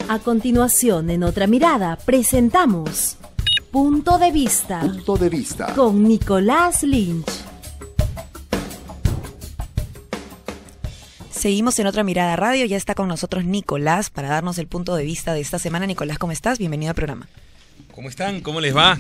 A continuación, en Otra Mirada, presentamos Punto de Vista. Punto de Vista. Con Nicolás Lynch. Seguimos en Otra Mirada Radio, ya está con nosotros Nicolás para darnos el punto de vista de esta semana. Nicolás, ¿cómo estás? Bienvenido al programa. ¿Cómo están? ¿Cómo les va?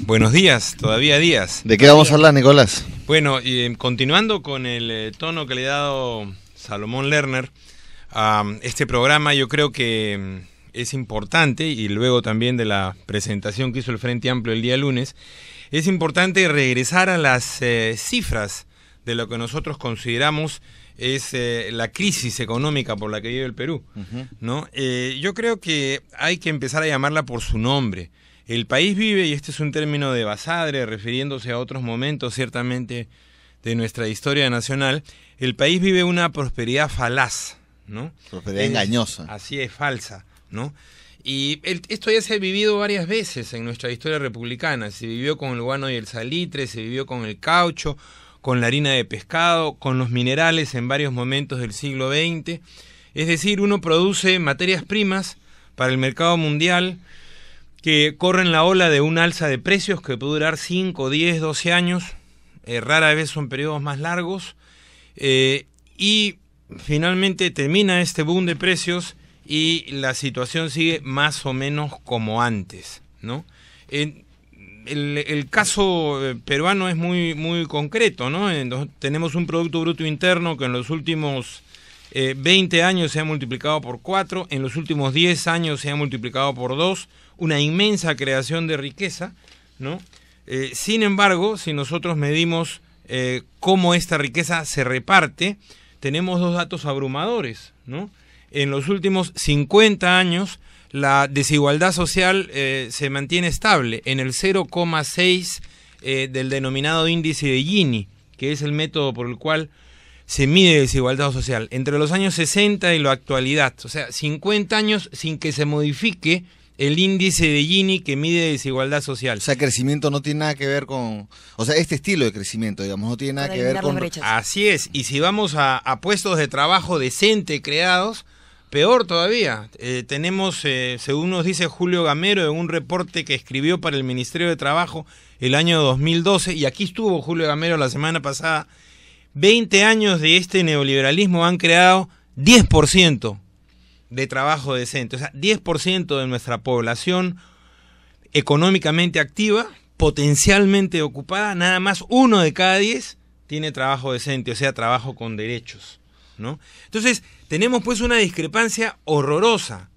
Buenos días, todavía días. ¿De qué vamos a hablar, Nicolás? Bueno, continuando con el tono que le ha dado Salomón Lerner a este programa, yo creo que es importante, y luego también de la presentación que hizo el Frente Amplio el día lunes, es importante regresar a las cifras de lo que nosotros consideramos es la crisis económica por la que vive el Perú, ¿no? Yo creo que hay que empezar a llamarla por su nombre. El país vive, y este es un término de Basadre, refiriéndose a otros momentos ciertamente de nuestra historia nacional, el país vive una prosperidad falaz, ¿no? Prosperidad engañosa. Así es, falsa, ¿no? Y esto ya se ha vivido varias veces en nuestra historia republicana. Se vivió con el guano y el salitre, se vivió con el caucho, con la harina de pescado, con los minerales en varios momentos del siglo XX. Es decir, uno produce materias primas para el mercado mundial que corren la ola de un alza de precios que puede durar 5, 10, 12 años. Rara vez son periodos más largos. Y finalmente termina este boom de precios y la situación sigue más o menos como antes, ¿no? El caso peruano es muy concreto, ¿no? Tenemos un Producto Bruto Interno que en los últimos 20 años se ha multiplicado por 4, en los últimos 10 años se ha multiplicado por 2, una inmensa creación de riqueza, ¿no? Sin embargo, si nosotros medimos cómo esta riqueza se reparte, tenemos dos datos abrumadores, ¿no? En los últimos 50 años, la desigualdad social se mantiene estable en el 0,6 del denominado índice de Gini, que es el método por el cual se mide desigualdad social, entre los años 60 y la actualidad. O sea, 50 años sin que se modifique el índice de Gini que mide desigualdad social. O sea, crecimiento no tiene nada que ver con... O sea, este estilo de crecimiento, digamos, no tiene nada que ver con... Así es, y si vamos a puestos de trabajo decente creados, peor todavía. Tenemos, según nos dice Julio Gamero, en un reporte que escribió para el Ministerio de Trabajo el año 2012, y aquí estuvo Julio Gamero la semana pasada, 20 años de este neoliberalismo han creado 10% de trabajo decente. O sea, 10% de nuestra población económicamente activa, potencialmente ocupada, nada más 1 de cada 10 tiene trabajo decente, o sea, trabajo con derechos, ¿no? Entonces, tenemos pues una discrepancia horrorosa.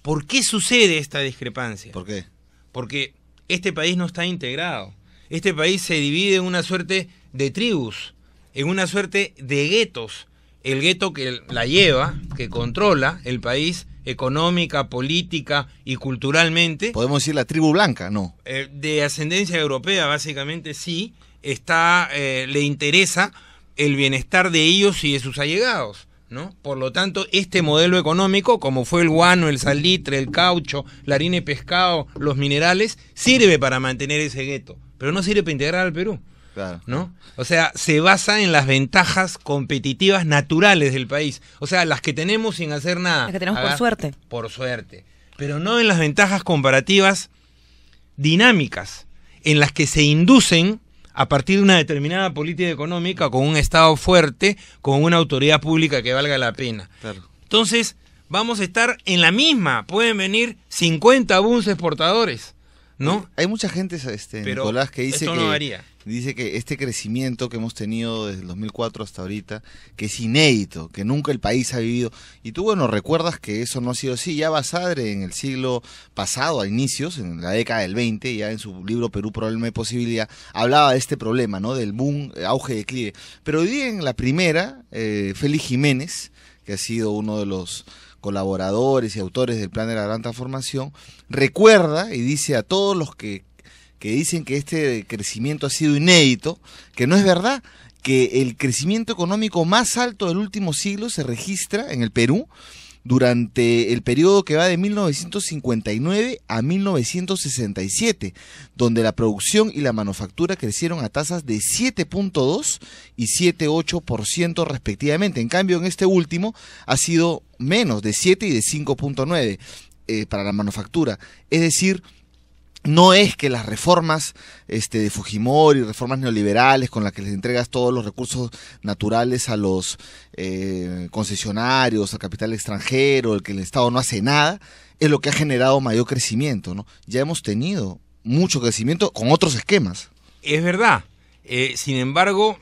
¿Por qué sucede esta discrepancia? ¿Por qué? Porque este país no está integrado. Este país se divide en una suerte de tribus, en una suerte de guetos. El gueto que la lleva, que controla el país económica, política y culturalmente. ¿Podemos decir la tribu blanca? No. De ascendencia europea, básicamente sí, le interesa el bienestar de ellos y de sus allegados, ¿no? Por lo tanto, este modelo económico, como fue el guano, el salitre, el caucho, la harina de pescado, los minerales, sirve para mantener ese gueto, pero no sirve para integrar al Perú. Claro. ¿No? O sea, se basa en las ventajas competitivas naturales del país. O sea, las que tenemos sin hacer nada. Las que tenemos por suerte. Por suerte. Pero no en las ventajas comparativas dinámicas, en las que se inducen a partir de una determinada política económica, con un Estado fuerte, con una autoridad pública que valga la pena. Claro. Entonces, vamos a estar en la misma. Pueden venir 50 buses exportadores, ¿no? Hay mucha gente, pero Nicolás, que dice esto no varía. Dice que este crecimiento que hemos tenido desde el 2004 hasta ahorita, que es inédito, que nunca el país ha vivido. Y tú, bueno, recuerdas que eso no ha sido así. Ya Basadre en el siglo pasado, a inicios, en la década del 20, ya en su libro Perú, Problema y Posibilidad, hablaba de este problema, ¿no? Del boom, auge, declive. Pero hoy día en la primera, Félix Jiménez, que ha sido uno de los colaboradores y autores del Plan de la Gran Transformación, recuerda y dice a todos los que dicen que este crecimiento ha sido inédito, que no es verdad, que el crecimiento económico más alto del último siglo se registra en el Perú durante el periodo que va de 1959 a 1967, donde la producción y la manufactura crecieron a tasas de 7.2 y 7.8% respectivamente. En cambio, en este último ha sido menos, de 7 y de 5.9 para la manufactura. Es decir, no es que las reformas de Fujimori, reformas neoliberales con las que les entregas todos los recursos naturales a los concesionarios, al capital extranjero, el que el Estado no hace nada, es lo que ha generado mayor crecimiento, ¿no? Ya hemos tenido mucho crecimiento con otros esquemas. Es verdad. Sin embargo,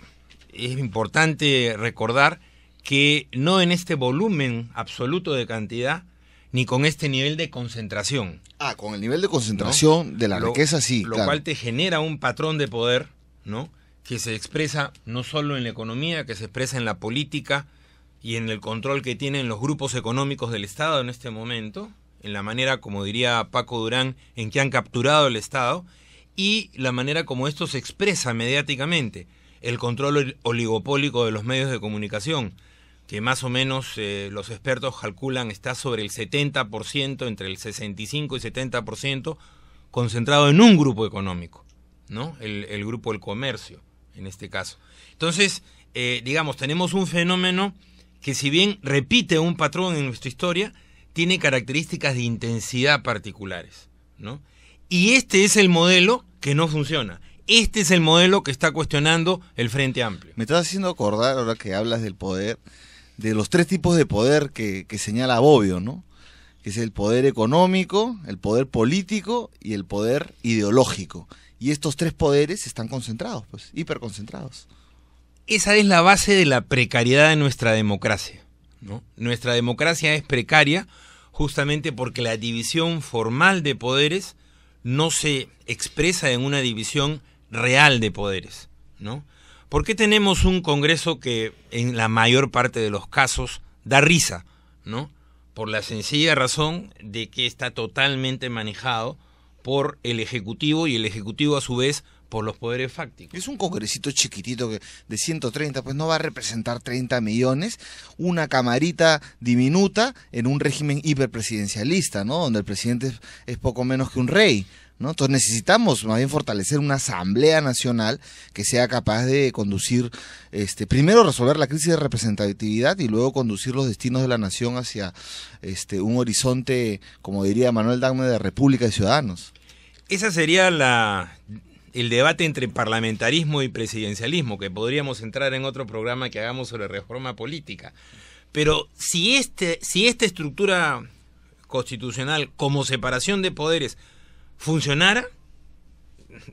es importante recordar que no en este volumen absoluto de cantidad, ni con este nivel de concentración. Con el nivel de concentración, ¿no?, de la riqueza, sí. Lo cual te genera un patrón de poder, ¿no?, que se expresa no solo en la economía, que se expresa en la política y en el control que tienen los grupos económicos del Estado en este momento, en la manera, como diría Paco Durán, en que han capturado el Estado, y la manera como esto se expresa mediáticamente, el control oligopólico de los medios de comunicación, que más o menos los expertos calculan está sobre el 70%, entre el 65 y 70%, concentrado en un grupo económico, ¿no? El grupo del comercio, en este caso. Entonces, digamos, tenemos un fenómeno que, si bien repite un patrón en nuestra historia, tiene características de intensidad particulares, ¿no? Y este es el modelo que no funciona. Este es el modelo que está cuestionando el Frente Amplio. Me estás haciendo acordar, ahora que hablas del poder, de los tres tipos de poder que señala Bobbio, ¿no? Que es el poder económico, el poder político y el poder ideológico. Y estos tres poderes están concentrados, pues, hiperconcentrados. Esa es la base de la precariedad de nuestra democracia, ¿no? Nuestra democracia es precaria justamente porque la división formal de poderes no se expresa en una división real de poderes, ¿no? ¿Por qué tenemos un Congreso que en la mayor parte de los casos da risa, ¿no? Por la sencilla razón de que está totalmente manejado por el Ejecutivo y el Ejecutivo a su vez por los poderes fácticos. Es un congresito chiquitito de 130, pues no va a representar 30 millones, una camarita diminuta en un régimen hiperpresidencialista, ¿no? Donde el presidente es poco menos que un rey, ¿no? Entonces necesitamos más bien fortalecer una asamblea nacional que sea capaz de conducir, primero resolver la crisis de representatividad y luego conducir los destinos de la nación hacia un horizonte, como diría Manuel Dagme, de república de ciudadanos. Esa sería el debate entre parlamentarismo y presidencialismo, que podríamos entrar en otro programa que hagamos sobre reforma política. Pero si esta estructura constitucional como separación de poderes funcionara,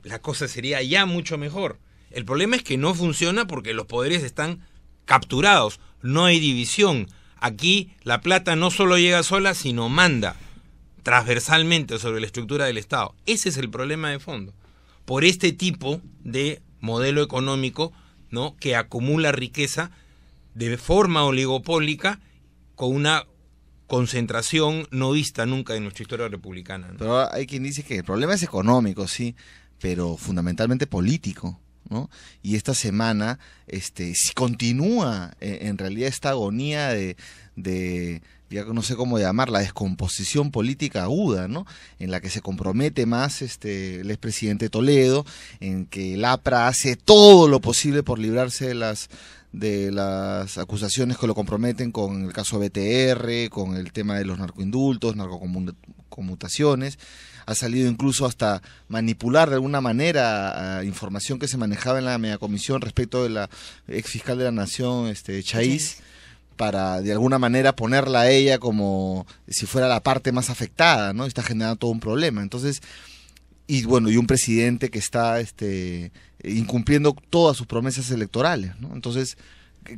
la cosa sería ya mucho mejor. El problema es que no funciona porque los poderes están capturados, no hay división. Aquí la plata no solo llega sola, sino manda transversalmente sobre la estructura del Estado. Ese es el problema de fondo. Por este tipo de modelo económico, ¿no?, que acumula riqueza de forma oligopólica con una concentración no vista nunca en nuestra historia republicana, ¿no? Pero hay quien dice que el problema es económico, sí, pero fundamentalmente político, ¿no? Y esta semana si continúa en realidad esta agonía de ya no sé cómo llamarla, descomposición política aguda, ¿no? En la que se compromete más el expresidente Toledo, en que el APRA hace todo lo posible por librarse de las acusaciones que lo comprometen con el caso BTR, con el tema de los narcoindultos, narcoconmutaciones. Ha salido incluso hasta manipular de alguna manera información que se manejaba en la megacomisión respecto de la ex fiscal de la Nación, Chaiz, para de alguna manera ponerla a ella como si fuera la parte más afectada, ¿no? Está generando todo un problema. Entonces, y un presidente que está incumpliendo todas sus promesas electorales, ¿no? Entonces,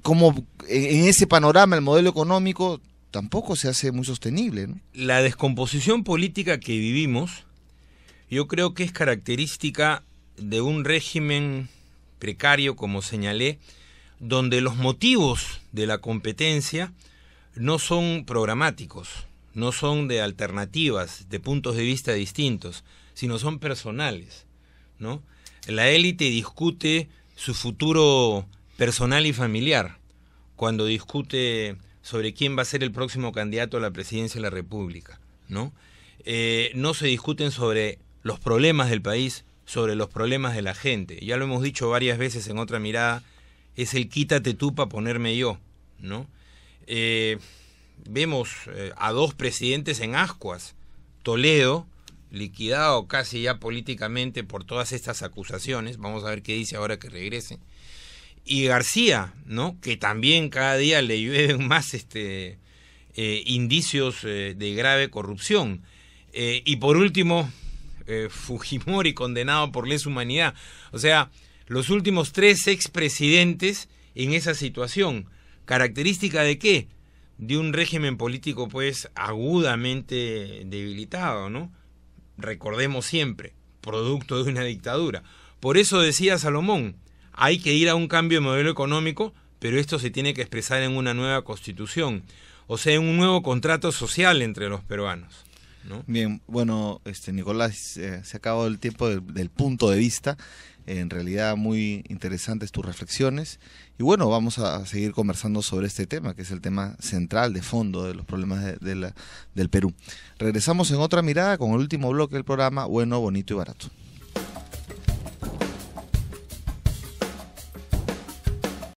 como en ese panorama el modelo económico tampoco se hace muy sostenible, ¿no? La descomposición política que vivimos, yo creo que es característica de un régimen precario, como señalé, donde los motivos de la competencia no son programáticos, no son de alternativas, de puntos de vista distintos, sino son personales, ¿no? La élite discute su futuro personal y familiar, cuando discute sobre quién va a ser el próximo candidato a la presidencia de la República, ¿no? No se discuten sobre los problemas del país, sobre los problemas de la gente. Ya lo hemos dicho varias veces en Otra Mirada, es el quítate tú para ponerme yo, ¿no? Vemos a dos presidentes en ascuas. Toledo, liquidado casi ya políticamente por todas estas acusaciones, vamos a ver qué dice ahora que regrese. Y García, ¿no? Que también cada día le llueven más indicios de grave corrupción. Y por último, Fujimori, condenado por lesa humanidad. O sea, los últimos 3 expresidentes en esa situación. ¿Característica de qué? De un régimen político pues agudamente debilitado, ¿no? Recordemos siempre, producto de una dictadura. Por eso decía Salomón, hay que ir a un cambio de modelo económico, pero esto se tiene que expresar en una nueva constitución, o sea, en un nuevo contrato social entre los peruanos, ¿no? Bien, bueno, Nicolás, se ha acabado el tiempo del punto de vista. En realidad muy interesantes tus reflexiones. Y bueno, vamos a seguir conversando sobre este tema, que es el tema central, de fondo, de los problemas del Perú. Regresamos en Otra Mirada con el último bloque del programa, Bueno, Bonito y Barato.